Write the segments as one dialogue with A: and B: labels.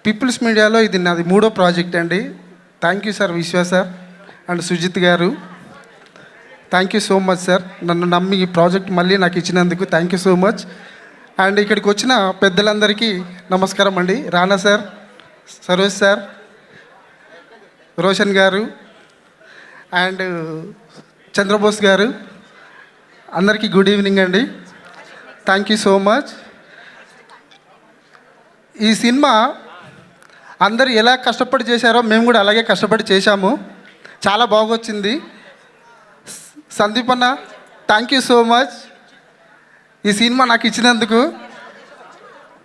A: Peoples మీడియాలో ఇది నాది 3వ ప్రాజెక్ట్ అండి. థ్యాంక్ యూ సార్, విశ్వ సార్ అండ్ సుజిత్ గారు. Thank you so much sir, నన్ను నమ్మి ఈ ప్రాజెక్ట్ మళ్ళీ నాకు ఇచ్చినందుకు thank you so much. And ఇక్కడికి వచ్చిన పెద్దలందరికీ నమస్కారం అండి. రానా సార్, సరోజ్ సార్, రోషన్ గారు అండ్ చంద్రబోస్ గారు, అందరికీ గుడ్ ఈవినింగ్ అండి. Thank you so much. ఈ సినిమా అందరు ఎలా కష్టపడి చేశారో మేము కూడా అలాగే కష్టపడి చేశాము. చాలా బాగొచ్చింది. సందీప్ అన్న, థ్యాంక్ యూ సో మచ్ ఈ సినిమా నాకు ఇచ్చినందుకు.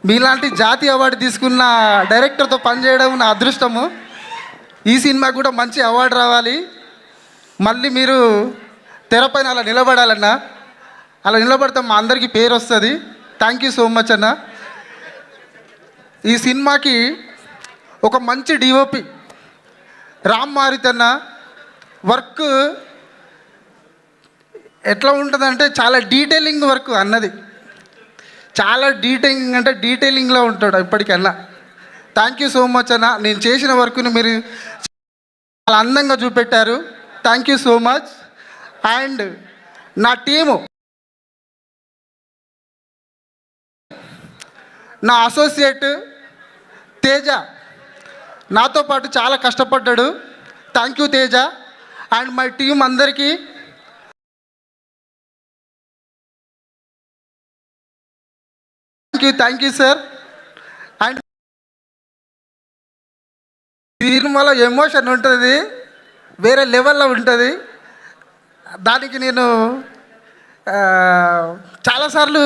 A: మీలాంటి జాతీయ అవార్డు తీసుకున్న డైరెక్టర్తో పనిచేయడం నా అదృష్టము. ఈ సినిమాకు కూడా మంచి అవార్డు రావాలి. మళ్ళీ మీరు తెరపైన అలా నిలబడాలన్నా, అలా నిలబడితే మా అందరికీ పేరు వస్తుంది. థ్యాంక్ యూ సో మచ్ అన్న. ఈ సినిమాకి ఒక మంచి డిఓపి రామ్ మారుతి అన్న. వర్క్ ఎట్లా ఉంటుందంటే చాలా డీటెయిలింగ్ వర్క్ అన్నది, చాలా డీటెయిలింగ్ అంటే డీటెయిలింగ్లో ఉంటాడు ఇప్పటికన్నా. థ్యాంక్ యూ సో మచ్ అన్న. నేను చేసిన వర్క్ని మీరు చాలా అందంగా చూపెట్టారు. Thank you so much. And నా టీము, నా అసోసియేట్ తేజ నాతో పాటు చాలా కష్టపడ్డాడు. Thank you Teja. And my team అందరికీ థ్యాంక్ యూ సార్. అండ్ సినిమాలో ఎమోషన్ ఉంటుంది, వేరే లెవెల్లో ఉంటుంది. దానికి నేను చాలాసార్లు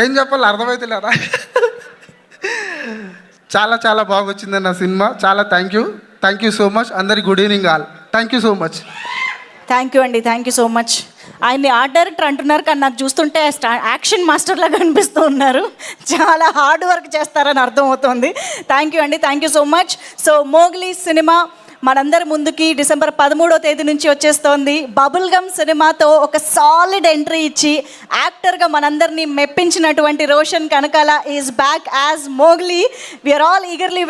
A: ఏం చెప్పాలో అర్థమవుతలేరా. చాలా చాలా బాగా వచ్చింది నా సినిమా. చాలా థ్యాంక్ యూ సో మచ్. అందరికి good evening all. Thank you so much.
B: Thank you అండి, థ్యాంక్ యూ సో మచ్. ఆయన్ని ఆర్ట్ డైరెక్టర్ అంటున్నారు కానీ నాకు చూస్తుంటే యాక్షన్ మాస్టర్ లాగా అనిపిస్తూ ఉన్నారు. చాలా హార్డ్ వర్క్ చేస్తారని అర్థమవుతుంది. థ్యాంక్ యూ అండి, thank you so much. So Mowgli cinema మనందరి ముందుకి డిసెంబర్ 13వ తేదీ నుంచి వచ్చేస్తోంది. బబుల్ గమ్ సినిమాతో ఒక సాలిడ్ ఎంట్రీ ఇచ్చి యాక్టర్గా మనందరినీ మెప్పించినటువంటి Roshan Kanakala is back as Mowgli. We are all eagerly